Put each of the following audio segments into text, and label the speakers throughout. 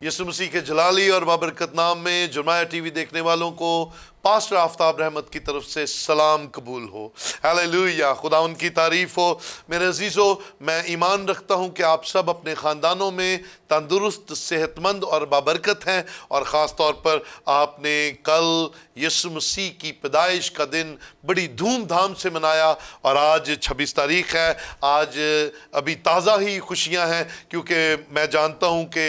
Speaker 1: यीशु मसीह के जलाली और बाबरकत नाम में जुर्माया टीवी देखने वालों को पास्टर आफ्ताब रहमत की तरफ से सलाम कबूल हो। हालेलुया, खुदा उनकी तारीफ हो। मेरे अजीज़ों, मैं ईमान रखता हूँ कि आप सब अपने ख़ानदानों में तंदुरुस्त, सेहतमंद और बाबरकत हैं, और ख़ास तौर पर आपने कल यीशु मसीह की पैदाइश का दिन बड़ी धूमधाम से मनाया, और आज 26 तारीख है। आज अभी ताज़ा ही खुशियाँ हैं, क्योंकि मैं जानता हूँ कि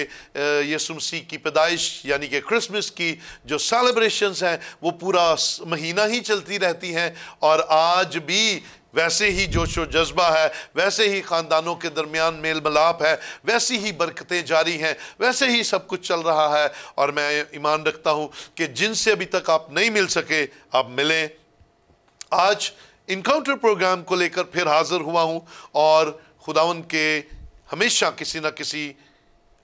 Speaker 1: यीशु मसीह की पैदाइश यानी कि क्रिसमस की जो सेलिब्रेशंस हैं वो पूरा महीना ही चलती रहती हैं, और आज भी वैसे ही जोश व जज्बा है, वैसे ही ख़ानदानों के दरमियान मेल मिलाप है, वैसी ही बरकतें जारी हैं, वैसे ही सब कुछ चल रहा है। और मैं ईमान रखता हूँ कि जिनसे अभी तक आप नहीं मिल सके, आप मिलें। आज इनकाउंटर प्रोग्राम को लेकर फिर हाजिर हुआ हूँ, और खुदावन के हमेशा किसी न किसी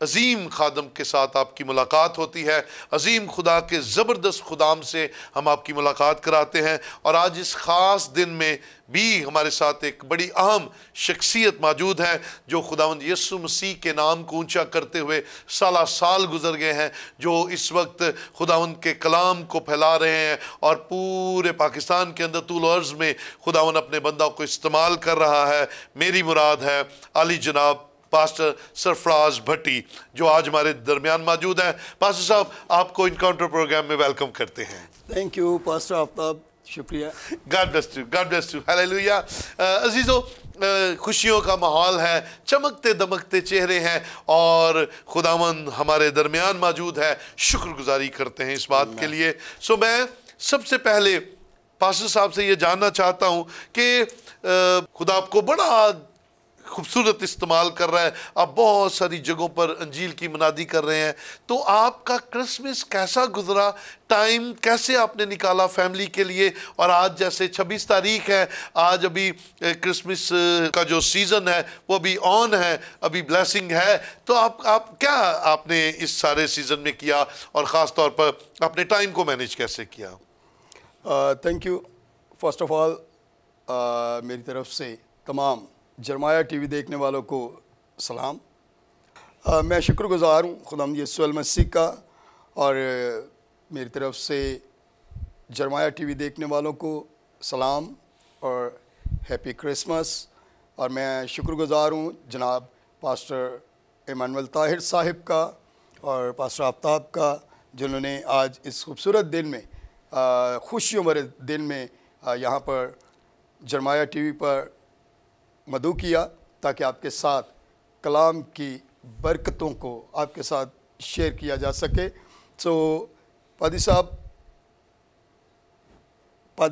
Speaker 1: अजीम खादम के साथ आपकी मुलाकात होती है। अजीम खुदा के ज़बरदस्त खुदाम से हम आपकी मुलाकात कराते हैं, और आज इस ख़ास दिन में भी हमारे साथ एक बड़ी अहम शख्सियत मौजूद है, जो खुदावंद यीशु मसीह के नाम को ऊंचा करते हुए साला साल गुजर गए हैं, जो इस वक्त खुदावंद के कलाम को फैला रहे हैं, और पूरे पाकिस्तान के अंदर तूल अर्ज़ में खुदावंद अपने बंदा को इस्तेमाल कर रहा है। मेरी मुराद है आली जनाब पास्टर सरफराज भट्टी, जो आज हमारे दरमियान मौजूद हैं। पास्टर साहब, आपको इनकाउंटर प्रोग्राम में वेलकम करते हैं।
Speaker 2: थैंक यू पास्टर आफ्ताब, शुक्रिया।
Speaker 1: God bless you, God bless you. Hallelujah. अजीजों, खुशियों का माहौल है, चमकते दमकते चेहरे हैं, और खुदावंद हमारे दरमियान मौजूद है। शुक्रगुजारी करते हैं इस बात के लिए। सो मैं सबसे पहले पास्टर साहब से ये जानना चाहता हूँ कि खुदा आपको बड़ा खूबसूरत इस्तेमाल कर रहा है, आप बहुत सारी जगहों पर अंजील की मनादी कर रहे हैं, तो आपका क्रिसमस कैसा गुजरा? टाइम कैसे आपने निकाला फैमिली के लिए? और आज जैसे 26 तारीख है, आज अभी क्रिसमस का जो सीज़न है वो अभी ऑन है, अभी ब्लेसिंग है, तो आप क्या आपने इस सारे सीज़न में किया, और ख़ास तौर पर अपने टाइम को मैनेज कैसे किया?
Speaker 2: Thank you. First of all मेरी तरफ से तमाम जरमाया टीवी देखने वालों को सलाम। मैं शुक्रगुज़ार हूँ खुदावंद यीशु मसीह का, और मेरी तरफ से जरमाया टीवी देखने वालों को सलाम और हैप्पी क्रिसमस। और मैं शुक्रगुज़ार हूँ जनाब पास्टर इमानुएल ताहिर साहिब का और पास्टर आफ्ताब का, जिन्होंने आज इस खूबसूरत दिन में, खुशियों भरे दिन में यहाँ पर जरमाया टीवी पर मदू किया, ताकि आपके साथ कलाम की बरकतों को आपके साथ शेयर किया जा सके। सो पादरी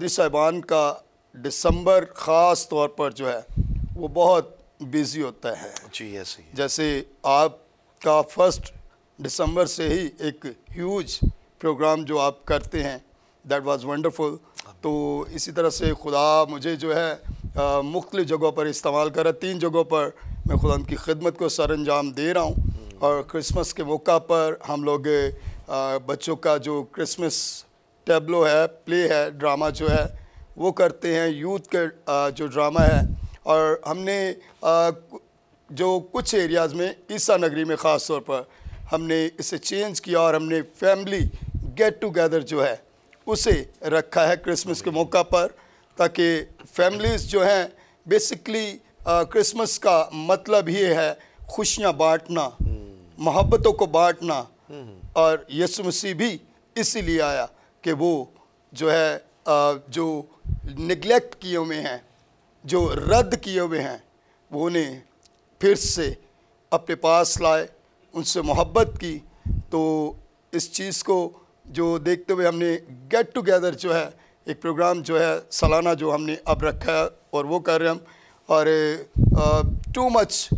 Speaker 2: साहिबान का दिसंबर ख़ास तौर पर जो है वो बहुत बिज़ी होता है
Speaker 1: जी। ऐसे ही
Speaker 2: जैसे आपका 1 दिसंबर से ही एक ह्यूज प्रोग्राम जो आप करते हैं, दैट वाज वंडरफुल। तो इसी तरह से खुदा मुझे जो है मुख्तलिफ़ जगहों पर इस्तेमाल कर रहा है। 3 जगहों पर मैं खुदा की खिदमत को सर अंजाम दे रहा हूँ, और क्रिसमस के मौका पर हम लोग बच्चों का जो क्रिसमस टेबलो है, प्ले है, ड्रामा जो है वो करते हैं, यूथ के जो ड्रामा है। और हमने जो कुछ एरियाज़ में ईसा नगरी में ख़ास तौर पर हमने इसे चेंज किया, और हमने फैमिली गेट टुगेदर जो है उसे रखा है क्रिसमस के मौका पर, ताकि फैमिलीज़ जो हैं बेसिकली क्रिसमस का मतलब ही है खुशियाँ बांटना, मोहब्बतों को बांटना। और यीशु मसीह भी इसीलिए आया कि वो जो है जो निगलेक्ट किए हुए हैं, जो रद्द किए हुए हैं, वो उन्हें फिर से अपने पास लाए, उनसे मोहब्बत की। तो इस चीज़ को जो देखते हुए हमने गेट टुगेदर जो है एक प्रोग्राम जो है सालाना जो हमने अब रखा है, और वो कर रहे हैं हम। और टू मच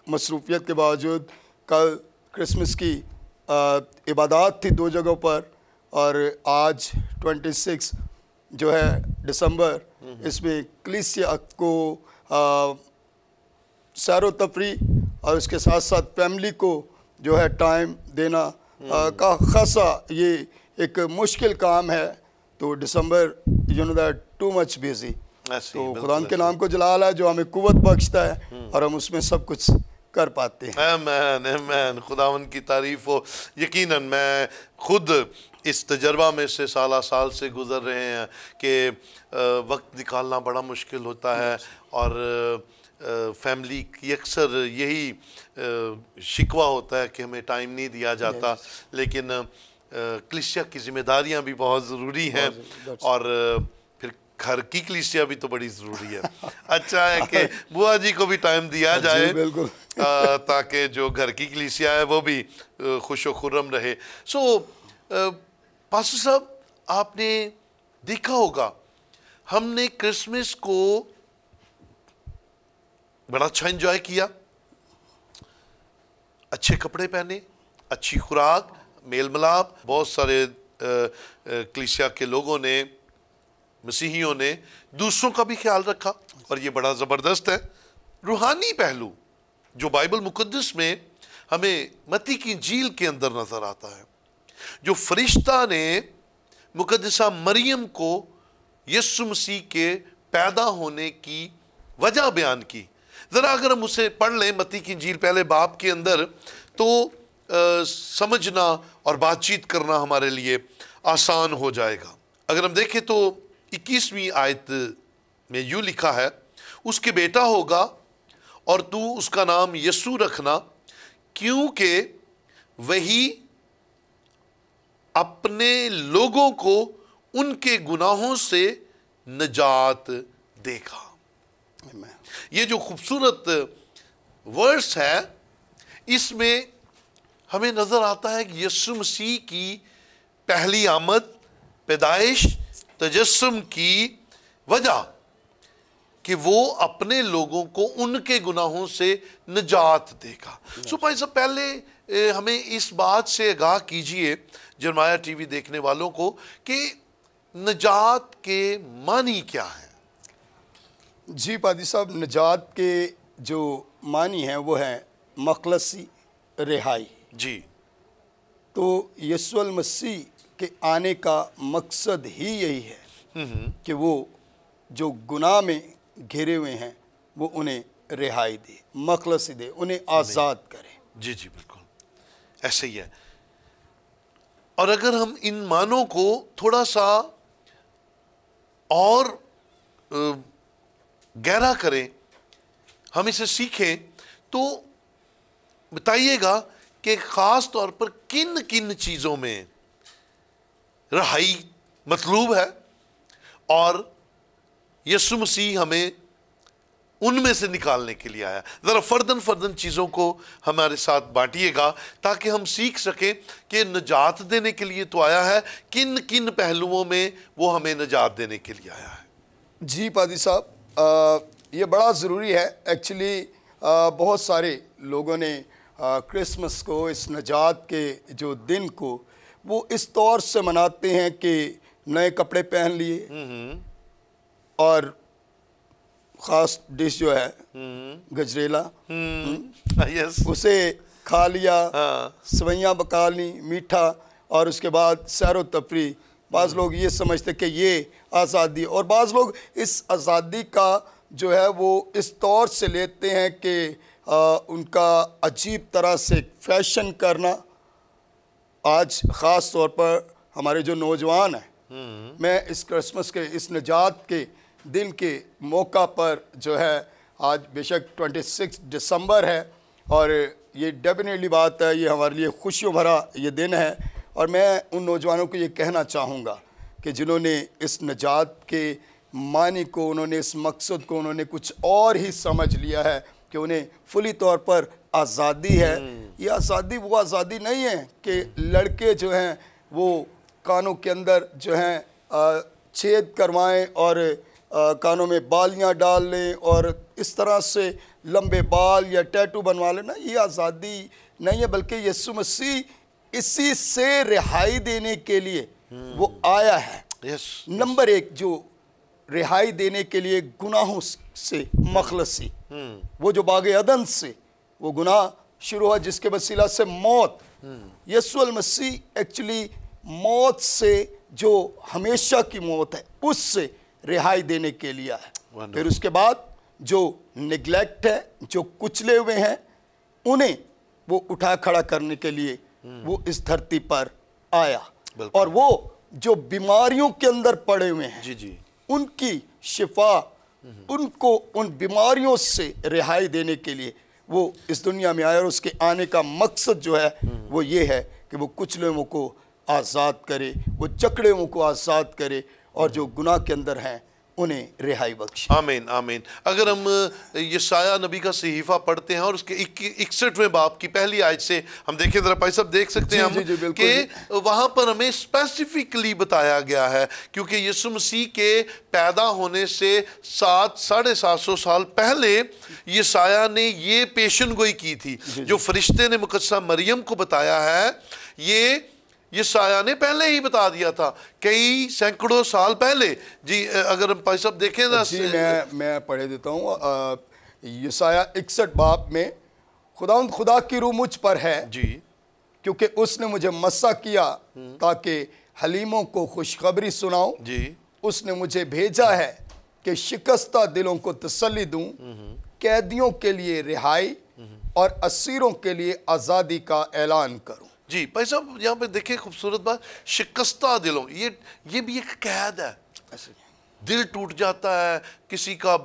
Speaker 2: मसरूफियत के बावजूद कल क्रिसमस की इबादत थी 2 जगहों पर, और आज 26 जो है दिसंबर, इसमें कलीसिया को सैर व तफरी और उसके साथ साथ फैमिली को जो है टाइम देना का खासा ये एक मुश्किल काम है। तो December you know that too much busy, तो खुदा के नाम को जलाल है जो हमें कुव्वत बख्शता है, और हम उसमें सब कुछ कर पाते हैं।
Speaker 1: आमेन आमेन, खुदावन की तारीफ हो। यकीनन मैं खुद इस तजर्बा में से साल से गुज़र रहे हैं कि वक्त निकालना बड़ा मुश्किल होता है और फैमिली की अक्सर यही शिकवा होता है कि हमें टाइम नहीं दिया जाता। लेकिन कलीसिया की जिम्मेदारियां भी बहुत ज़रूरी हैं और फिर घर की कलीसिया भी तो बड़ी ज़रूरी है। अच्छा है कि बुआ जी को भी टाइम दिया जाए ताकि जो घर की कलीसिया है वो भी खुश व खुर्रम रहे। सो पास्टर साहब, आपने देखा होगा हमने क्रिसमस को बड़ा अच्छा एंजॉय किया, अच्छे कपड़े पहने, अच्छी खुराक, मेल मिलाप। बहुत सारे कलीसिया के लोगों ने, मसीहियों ने दूसरों का भी ख्याल रखा और ये बड़ा ज़बरदस्त है। रूहानी पहलू जो बाइबल मुकद्दस में हमें मत्ती की इंजील के अंदर नज़र आता है, जो फरिश्ता ने मुकद्दसा मरियम को यीशु मसीह के पैदा होने की वजह बयान की। ज़रा अगर हम उसे पढ़ लें मत्ती की इंजील पहले बाब के अंदर, तो समझना और बातचीत करना हमारे लिए आसान हो जाएगा। अगर हम देखें तो 21वीं आयत में यूँ लिखा है, उसके बेटा होगा और तू उसका नाम यीशु रखना, क्योंकि वही अपने लोगों को उनके गुनाहों से निजात देगा। ये जो खूबसूरत वर्स है, इसमें हमें नज़र आता है कि यीशु मसीह की पहली आमद, पैदाइश, तजस्सुम की वजह कि वो अपने लोगों को उनके गुनाहों से निजात देगा। सो भाई साहब, पहले हमें इस बात से आगाह कीजिए जरमाया टीवी देखने वालों को कि निजात के मानी क्या है।
Speaker 2: जी पादी साहब, निजात के जो मानी है वो है मखलसी, रिहाई।
Speaker 1: जी,
Speaker 2: तो यीशु मसीह के आने का मकसद ही यही है कि वो जो गुनाह में घिरे हुए हैं वो उन्हें रिहाई दे, मखलसी दे, उन्हें आज़ाद करे।
Speaker 1: जी जी, बिल्कुल ऐसे ही है। और अगर हम इन मानों को थोड़ा सा और गहरा करें, हम इसे सीखें, तो बताइएगा कि ख़ास तौर पर किन किन चीज़ों में रहाई मतलूब है और यीशु मसीह हमें उनमें से निकालने के लिए आया। ज़रा फ़र्दन चीज़ों को हमारे साथ बांटिएगा ताकि हम सीख सकें कि निजात देने के लिए तो आया है, किन किन पहलुओं में वो हमें निजात देने के लिए आया है।
Speaker 2: जी पादी साहब, ये बड़ा ज़रूरी है। एक्चुअली बहुत सारे लोगों ने क्रिसमस को, इस निजात के जो दिन को, वो इस तौर से मनाते हैं कि नए कपड़े पहन लिए और ख़ास डिश जो है गजरेला,
Speaker 1: यस,
Speaker 2: उसे खा लिया, सवैयाँ पका ली, मीठा, और उसके बाद सैर व तफरी। बाज़ लोग ये समझते कि ये आज़ादी, और बाज़ लोग इस आज़ादी का जो है वो इस तौर से लेते हैं कि उनका अजीब तरह से फैशन करना। आज ख़ास तौर पर हमारे जो नौजवान हैं, मैं इस क्रिसमस के, इस निजात के दिन के मौका पर जो है, आज बेशक 26 दिसंबर है और ये डेफिनेटली बात है, ये हमारे लिए खुशियों भरा ये दिन है। और मैं उन नौजवानों को ये कहना चाहूँगा कि जिन्होंने इस निजात के मानी को, उन्होंने इस मकसद को, उन्होंने कुछ और ही समझ लिया है कि उन्हें फुली तौर पर आज़ादी है। ये आज़ादी वो आज़ादी नहीं है कि लड़के जो हैं वो कानों के अंदर जो हैं छेद करवाएं और कानों में बालियां डाल लें और इस तरह से लंबे बाल या टैटू बनवा लेना। ये आज़ादी नहीं है, बल्कि यीशु मसीह इसी से रिहाई देने के लिए वो आया है। नंबर एक, जो रिहाई देने के लिए गुनाहों से मखलसी, वो जो बागे अदन से वो गुनाह शुरू हुआ जिसके वसीला से मौत, यीशु मसीह एक्चुअली मौत से, जो हमेशा की मौत है, उससे रिहाई देने के लिए है। फिर उसके बाद जो निगलेक्ट है, जो कुचले हुए हैं, उन्हें वो उठा खड़ा करने के लिए वो इस धरती पर आया,
Speaker 1: बिल्कुल।
Speaker 2: और वो जो बीमारियों के अंदर पड़े हुए हैं
Speaker 1: जी जी,
Speaker 2: उनकी शिफा, उनको उन बीमारियों से रिहाई देने के लिए वो इस दुनिया में आया। और उसके आने का मकसद जो है वो ये है कि वो कुछ लोगों को आज़ाद करे, वो जकड़े हुओं को आज़ाद करे, और जो गुनाह के अंदर हैं उन्हें रिहाई बख्शे।
Speaker 1: आमीन आमीन। अगर हम यशाया नबी का सहीफा पढ़ते हैं और उसके 61वें बाब की पहली आयत से हम देखें, जरा भाई साहब देख सकते हैं हम कि वहां पर हमें स्पेसिफिकली बताया गया है, क्योंकि यीशु मसीह के पैदा होने से 700-750 साल पहले यशाया ने ये पेशन गोई की थी। जो फरिश्ते ने मुकद्दसा मरियम को बताया है, ये यशाया ने पहले ही बता दिया था, कई सैकड़ों साल पहले। जी अगर हम भाई साहब देखें ना,
Speaker 2: जी मैं पढ़े देता हूँ। यशाया 61 बाब में, खुदा की रूह मुझ पर है
Speaker 1: जी,
Speaker 2: क्योंकि उसने मुझे मस्सा किया ताकि हलीमों को खुशखबरी सुनाऊं।
Speaker 1: जी,
Speaker 2: उसने मुझे भेजा है कि शिकस्ता दिलों को तसल्ली दूं, कैदियों के लिए रिहाई और असीरों के लिए आज़ादी का ऐलान करूं।
Speaker 1: जी भाई साहब, यहाँ पे देखिए खूबसूरत बात, शिकस्ता दिलों, ये भी एक कैद है। दिल टूट जाता है किसी का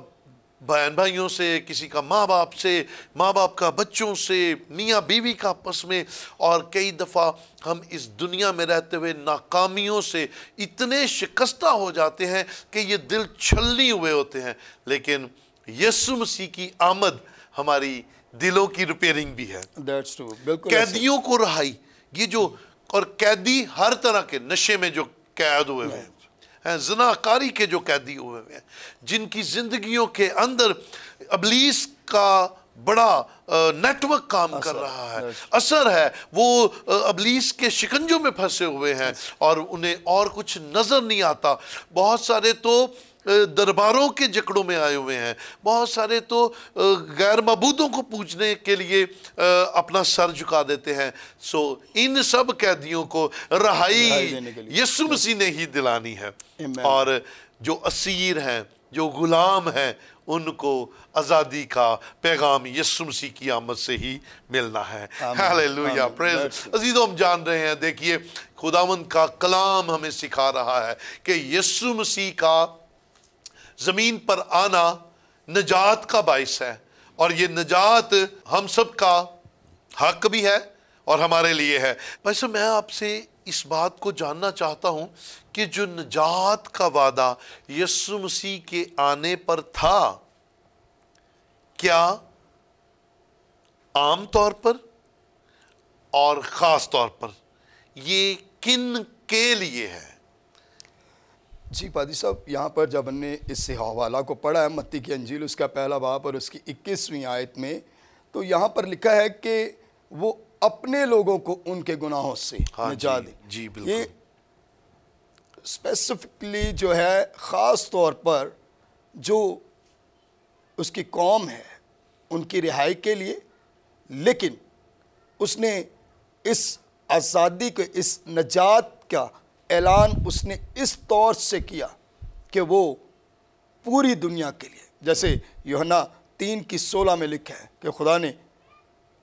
Speaker 1: बहन भाइयों से, किसी का माँ बाप से, माँ बाप का बच्चों से, मियाँ बीवी का आपस में, और कई दफ़ा हम इस दुनिया में रहते हुए नाकामियों से इतने शिकस्ता हो जाते हैं कि ये दिल छलनी हुए होते हैं। लेकिन यीशु मसीह की आमद हमारी दिलों की रिपेयरिंग भी है।
Speaker 2: That's true, बिल्कुल।
Speaker 1: कैदियों को रहाई, ये जो, और कैदी हर तरह के, नशे में जो कैद हुए हुए हैं, ज़िनाकारी के जो कैदी हुए हुए हैं, जिनकी जिंदगियों के अंदर इब्लीस का बड़ा नेटवर्क काम कर रहा है, असर है, वो इब्लीस के शिकंजों में फंसे हुए हैं और उन्हें और कुछ नजर नहीं आता। बहुत सारे तो दरबारों के जकड़ों में आए हुए हैं, बहुत सारे तो गैर मबूदों को पूजने के लिए अपना सर झुका देते हैं। सो इन सब कैदियों को रहाई यीशु मसीह ने ही दिलानी है, और जो असीर हैं, जो गुलाम हैं, उनको आज़ादी का पैगाम यीशु मसीह की आमद से ही मिलना है। Hallelujah, praise. अज़ीज़ों, हम जान रहे हैं, देखिए खुदावंद का कलाम हमें सिखा रहा है कि यीशु मसीह का ज़मीन पर आना नजात का बाइस है, और ये नजात हम सब का हक भी है और हमारे लिए है। वैसे मैं आपसे इस बात को जानना चाहता हूं कि जो नजात का वादा यीशु मसीह के आने पर था, क्या आम तौर पर और ख़ास तौर पर ये किन के लिए है?
Speaker 2: जी पादी साहब, यहाँ पर जब हमने इस हवाला को पढ़ा है, मत्ती की अंजील उसका पहला बाब और उसकी 21वीं आयत में, तो यहाँ पर लिखा है कि वो अपने लोगों को उनके गुनाहों से निजात दे।
Speaker 1: जी बिल्कुल।
Speaker 2: ये स्पेसिफिकली जो है, ख़ास तौर पर जो उसकी कौम है उनकी रिहाई के लिए, लेकिन उसने इस आज़ादी के, इस नजात का ऐलान उसने इस तौर से किया कि वो पूरी दुनिया के लिए, जैसे यूहन्ना 3:16 में लिखा है कि खुदा ने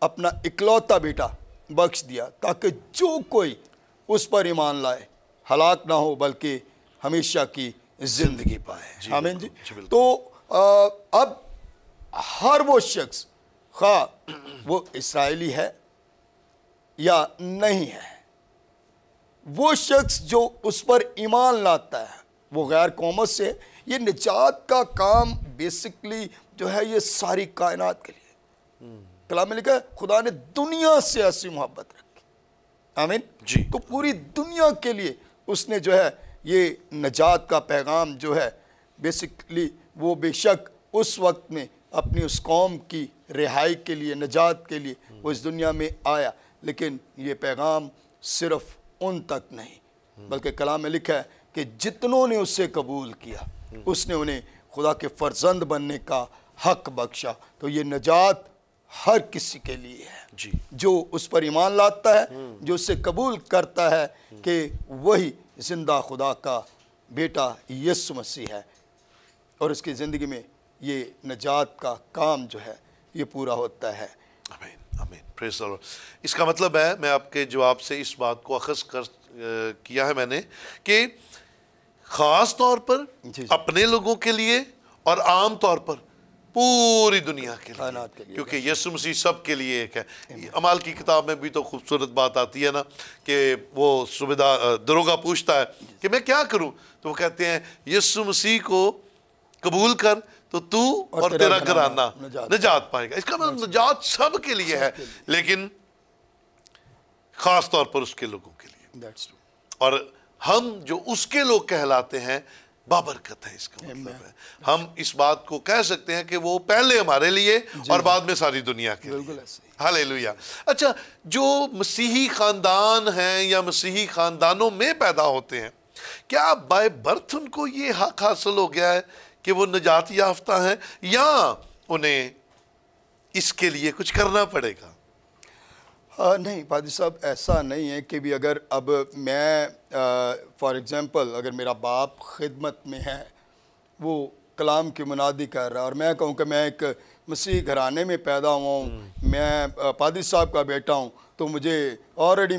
Speaker 2: अपना इकलौता बेटा बख्श दिया ताकि जो कोई उस पर ईमान लाए हलाक ना हो बल्कि हमेशा की जिंदगी पाए। आमीन जी। तो अब हर वो शख्स, खा वो इस्राएली है या नहीं है, वो शख्स जो उस पर ईमान लाता है वो गैर कौमों से, ये निजात का काम बेसिकली जो है ये सारी कायनात के लिए। कलाम में लिखा है खुदा ने दुनिया से ऐसी मोहब्बत रखी। आमीन जी। तो पूरी दुनिया के लिए उसने जो है ये नजात का पैगाम जो है बेसिकली, वो बेशक उस वक्त में अपनी उस कौम की रिहाई के लिए, नजात के लिए वो इस दुनिया में आया, लेकिन ये पैगाम सिर्फ उन तक नहीं बल्कि कलाम में लिखा है कि जितनों ने उससे कबूल किया उसने उन्हें खुदा के फर्जंद बनने का हक बख्शा। तो ये नजात हर किसी के लिए है जी, जो उस पर ईमान लाता है, जो उससे कबूल करता है कि वही जिंदा खुदा का बेटा यीशु मसीह है, और उसकी ज़िंदगी में ये नजात का काम जो है ये पूरा होता है।
Speaker 1: आमीन आमीन। Praise the Lord. इसका मतलब है, मैं आपके जवाब से इस बात को अखज़ किया है मैंने कि ख़ास तौर पर
Speaker 2: जी।
Speaker 1: अपने लोगों के लिए और आम तौर पर पूरी दुनिया के
Speaker 2: कायनात के
Speaker 1: लिए,
Speaker 2: लिए,
Speaker 1: क्योंकि यीशु मसीह सब के लिए एक है। अमाल की किताब में भी तो खूबसूरत बात आती है ना कि वो दरोगा पूछता है कि मैं क्या करूं, तो वो कहते हैं यीशु मसीह को कबूल कर तो तू और तेरा घराना निजात पाएगा। इसका मतलब निजात सब के लिए है, लेकिन खास तौर पर उसके लोगों के लिए।
Speaker 2: That's true.
Speaker 1: और हम जो उसके लोग कहलाते हैं बाबरकत है। इसका मतलब है हम इस बात को कह सकते हैं कि वो पहले हमारे लिए और बाद में सारी दुनिया के
Speaker 2: बिल्कुल
Speaker 1: लिए।
Speaker 2: ऐसे ही।
Speaker 1: हालेलुया। अच्छा, जो मसीही खानदान हैं या मसीही खानदानों में पैदा होते हैं, क्या बाय बर्थ उनको ये हक हासिल हो गया है कि वो निजात याफ्ता हैं, या उन्हें इसके लिए कुछ करना पड़ेगा?
Speaker 2: नहीं पादी साहब, ऐसा नहीं है कि भी अगर अब मैं फॉर एग्ज़ाम्पल अगर मेरा बाप खिदमत में है, वो कलाम की मुनादी कर रहा है, और मैं कहूँ कि मैं एक मसीह घराने में पैदा हुआ हूँ, मैं पादी साहब का बेटा हूँ, तो मुझे ऑलरेडी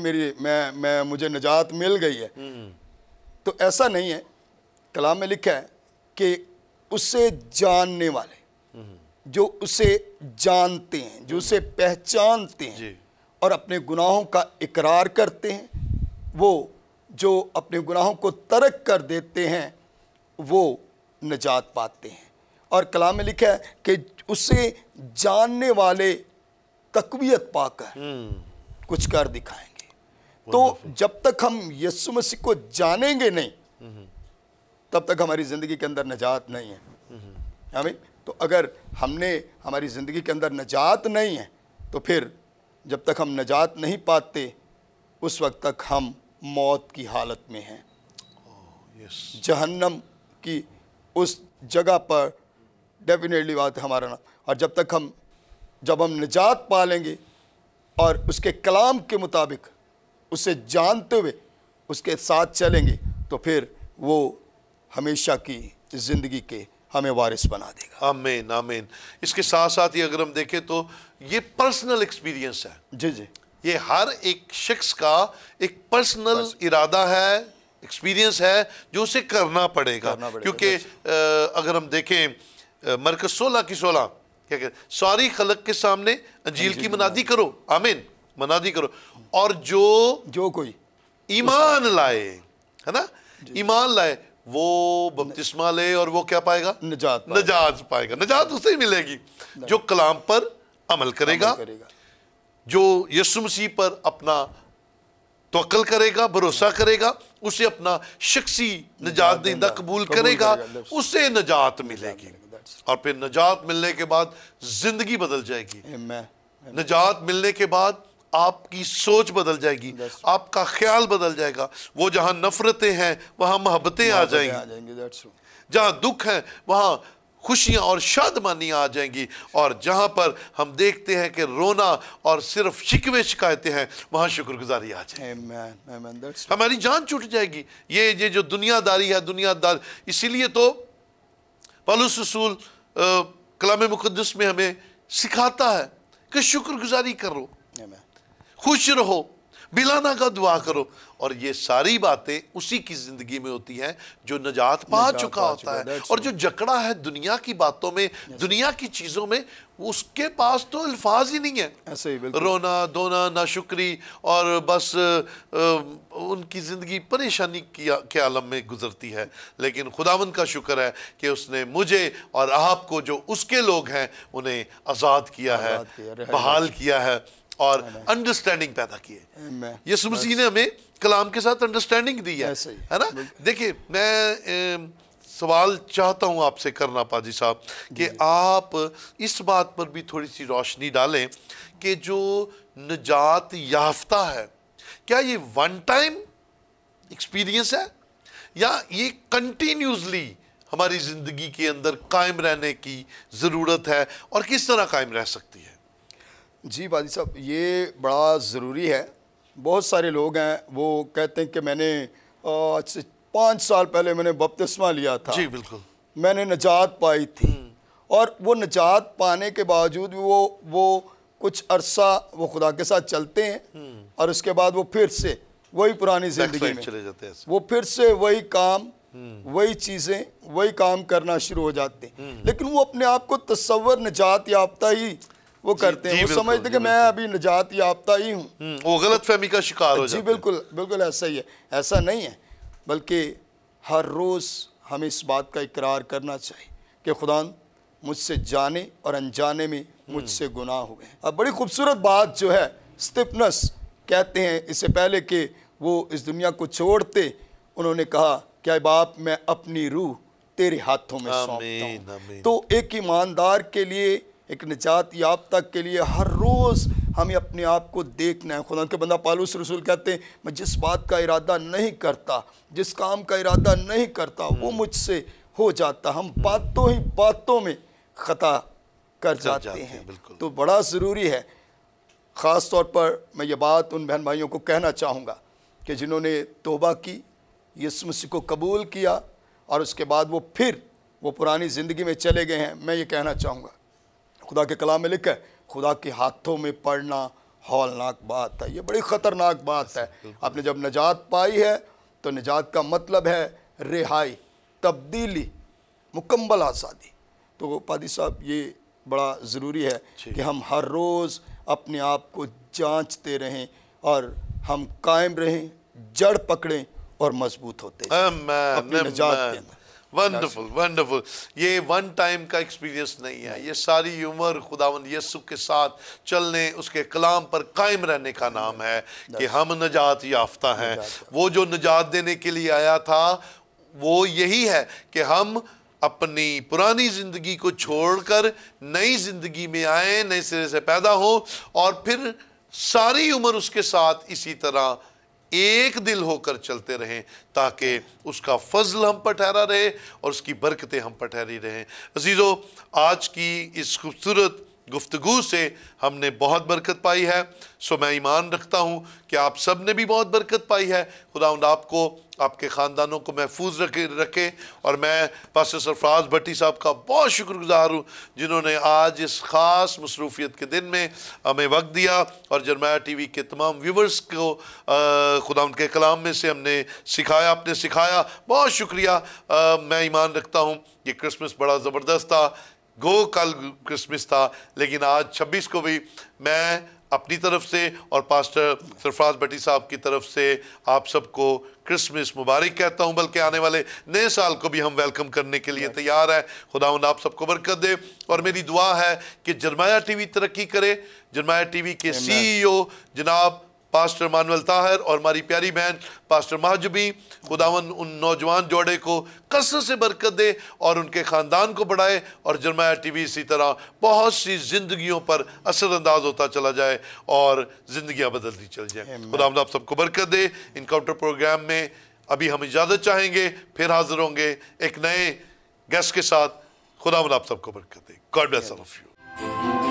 Speaker 2: मुझे निजात मिल गई है। तो ऐसा नहीं है। कलाम में लिखा है कि उसे जानने वाले, जो उसे जानते हैं, जो उसे पहचानते हैं
Speaker 1: जी।
Speaker 2: और अपने गुनाहों का इकरार करते हैं, वो जो अपने गुनाहों को तर्क कर देते हैं, वो निजात पाते हैं। और कलाम में लिखा है कि उसे जानने वाले तकवीयत पाकर कुछ कर दिखाएंगे। तो जब तक हम यीशु मसीह को जानेंगे नहीं, तब तक हमारी ज़िंदगी के अंदर निजात नहीं है। आमीन। तो अगर हमारी ज़िंदगी के अंदर निजात नहीं है, तो फिर जब तक हम निजात नहीं पाते, उस वक्त तक हम मौत की हालत में हैं। जहन्नम की उस जगह पर डेफिनेटली बात है हमारा ना। और जब हम निजात पा लेंगे और उसके कलाम के मुताबिक उसे जानते हुए उसके साथ चलेंगे, तो फिर वो हमेशा की ज़िंदगी के हमें वारिस बना देगा।
Speaker 1: आमीन आमीन। इसके साथ साथ ही अगर हम देखें तो ये पर्सनल एक्सपीरियंस है।
Speaker 2: जी जी।
Speaker 1: ये हर एक शख्स का एक पर्सनल इरादा है, एक्सपीरियंस है, जो उसे करना पड़ेगा। क्योंकि अगर हम देखें मरकज़ 16:16 क्या कहते, सारी खलक के सामने अंजील की मनादी करो। आमीन, मनादी करो। और जो कोई ईमान लाए, है ना, ईमान लाए, वो बपतिस्मा ले और वो क्या पाएगा? निजात पाएगा। निजात उसे ही मिलेगी जो कलाम पर अमल करेगा, जो यीशु मसीह पर अपना तवक्कुल करेगा, भरोसा करेगा, उसे अपना शख्सी निजात देंदा कबूल करेगा, उसे निजात मिलेगी। और फिर निजात मिलने के बाद जिंदगी बदल जाएगी। निजात मिलने के बाद आपकी सोच बदल जाएगी, आपका ख्याल बदल जाएगा। वो जहां नफरतें हैं वहां मोहब्बतें आ जाएंगी, जहां दुख है वहां खुशियां और शादमानियां आ जाएंगी, और जहां पर हम देखते हैं कि रोना और सिर्फ शिकवे शिकायतें हैं, वहां शुक्रगुजारी आ जाएगी। हमारी जान छूट जाएगी। ये जो दुनियादारी है, दुनियादार, इसीलिए तो पौलुस रसूल कलाम मुक़द्दस में हमें सिखाता है कि शुक्रगुजारी करो, खुश रहो, बिलाना का दुआ करो। और ये सारी बातें उसी की जिंदगी में होती हैं जो निजात पा चुका होता है। और जो जकड़ा है दुनिया की बातों में, दुनिया की चीजों में, उसके पास तो अल्फाज ही नहीं है। ऐसे ही रोना धोना, नाशुक्री, और बस उनकी जिंदगी परेशानी के आलम में गुजरती है। लेकिन खुदावंद का शुक्र है कि उसने मुझे और आपको, जो उसके लोग हैं, उन्हें आज़ाद किया है, बहाल किया है और अंडरस्टैंडिंग पैदा की है। यीशु मसीह ने हमें कलाम के साथ अंडरस्टैंडिंग दी है ना। देखिए, मैं सवाल चाहता हूं आपसे करना पाजी साहब कि आप इस बात पर भी थोड़ी सी रोशनी डालें कि जो निजात याफ्ता है, क्या ये वन टाइम एक्सपीरियंस है या ये कंटिन्यूसली हमारी जिंदगी के अंदर कायम रहने की जरूरत है, और किस तरह कायम रह सकती है?
Speaker 2: जी बादी साहब, ये बड़ा ज़रूरी है। बहुत सारे लोग हैं वो कहते हैं कि मैंने आज से 5 साल पहले मैंने बपतिस्मा लिया था।
Speaker 1: जी बिल्कुल।
Speaker 2: मैंने निजात पाई थी, और वो निजात पाने के बावजूद भी वो कुछ अरसा वो खुदा के साथ चलते हैं और उसके बाद वो फिर से वही पुरानी जिंदगी में
Speaker 1: चले जाते हैं।
Speaker 2: वो फिर से वही काम, वही चीजें, वही काम करना शुरू हो जाते हैं। लेकिन वो अपने आप को तस्वर निजात याफ्ता ही वो करते हैं। वो समझते कि मैं अभी निजात याफ्ता ही हूँ।
Speaker 1: वो गलत फहमी का शिकार हो
Speaker 2: जी
Speaker 1: जाते हैं।
Speaker 2: बिल्कुल बिल्कुल ऐसा ही है। ऐसा नहीं है, बल्कि हर रोज़ हमें इस बात का इकरार करना चाहिए कि खुदा मुझसे जाने और अनजाने में मुझसे गुनाह हुए हैं। अब बड़ी खूबसूरत बात जो है, स्तिफनस कहते हैं इससे पहले कि वो इस दुनिया को छोड़ते, उन्होंने कहा क्या बाप मैं अपनी रूह तेरे हाथों में सौंपता हूँ। तो एक ईमानदार के लिए, एक निजात याफ्ता के लिए हर रोज़ हमें अपने आप को देखना है। खुदा के बंदा पौलुस रसूल कहते हैं मैं जिस बात का इरादा नहीं करता, जिस काम का इरादा नहीं करता, वो मुझसे हो जाता। हम बातों ही बातों में खता कर जाते हैं। तो बड़ा ज़रूरी है, ख़ास तौर पर मैं ये बात उन बहन भाइयों को कहना चाहूँगा कि जिन्होंने तौबा की, यीशु मसीह को कबूल किया और उसके बाद वो फिर वो पुरानी ज़िंदगी में चले गए हैं। मैं ये कहना चाहूँगा, खुदा के कलाम में लिखा है खुदा के हाथों में पड़ना हौलनाक बात है। ये बड़ी ख़तरनाक बात है। आपने जब निजात पाई है तो निजात का मतलब है रिहाई, तब्दीली, मुकम्मल आज़ादी। तो पादी साहब ये बड़ा ज़रूरी है कि हम हर रोज़ अपने आप को जांचते रहें और हम कायम रहें, जड़ पकड़ें और मजबूत होते अपनी निजात के अंदर।
Speaker 1: Wonderful wonderful. ये वन टाइम का एक्सपीरियंस नहीं है, ये सारी उम्र खुदावंद यीशु के साथ चलने, उसके कलाम पर कायम रहने का नाम है कि हम निजात याफ्ता हैं। वो जो निजात देने के लिए आया था वो यही है कि हम अपनी पुरानी ज़िंदगी को छोड़कर नई ज़िंदगी में आए, नए सिरे से पैदा हो और फिर सारी उम्र उसके साथ इसी तरह एक दिल होकर चलते रहें ताकि उसका फजल हम पर ठहरा रहे और उसकी बरकतें हम पर ठहरी रहें। अजीज़ों, आज की इस खूबसूरत गुफ्तगू से हमने बहुत बरकत पाई है। सो मैं ईमान रखता हूँ कि आप सब ने भी बहुत बरकत पाई है। खुदावंद आपको, आपके ख़ानदानों को महफूज रखे और मैं पास्टर सरफराज भट्टी साहब का बहुत शुक्रगुजार हूँ जिन्होंने आज इस ख़ास मसरूफ़ियत के दिन में हमें वक्त दिया और जरमाया टीवी के तमाम व्यूवर्स को खुदावंद के कलाम में से हमने सिखाया, आपने सिखाया। बहुत शुक्रिया। मैं ईमान रखता हूँ ये क्रिसमस बड़ा ज़बरदस्त था। गो कल क्रिसमस था, लेकिन आज 26 को भी मैं अपनी तरफ से और पास्टर सरफराज भट्टी साहब की तरफ से आप सबको क्रिसमस मुबारक कहता हूं। बल्कि आने वाले नए साल को भी हम वेलकम करने के लिए तैयार है। खुदावंद आप सबको बरकत दे और मेरी दुआ है कि जरमाया टीवी तरक्की करे। जरमाया टीवी के CEO जनाब पास्टर मानुअल ताहिर और हमारी प्यारी बहन पास्टर महजबी, खुदावन उन नौजवान जोड़े को कसरत से बरकत दे और उनके ख़ानदान को बढ़ाए और जरमाया टीवी इसी तरह बहुत सी ज़िंदगियों पर असरअंदाज होता चला जाए और ज़िंदगियां बदलती चली जाए। खुदावन आप सबको बरकत दे। इनकाउंटर प्रोग्राम में अभी हम इजाज़त चाहेंगे, फिर हाजिर होंगे एक नए गेस्ट के साथ। खुदावन आप सबको बरकत दे। God bless all of you.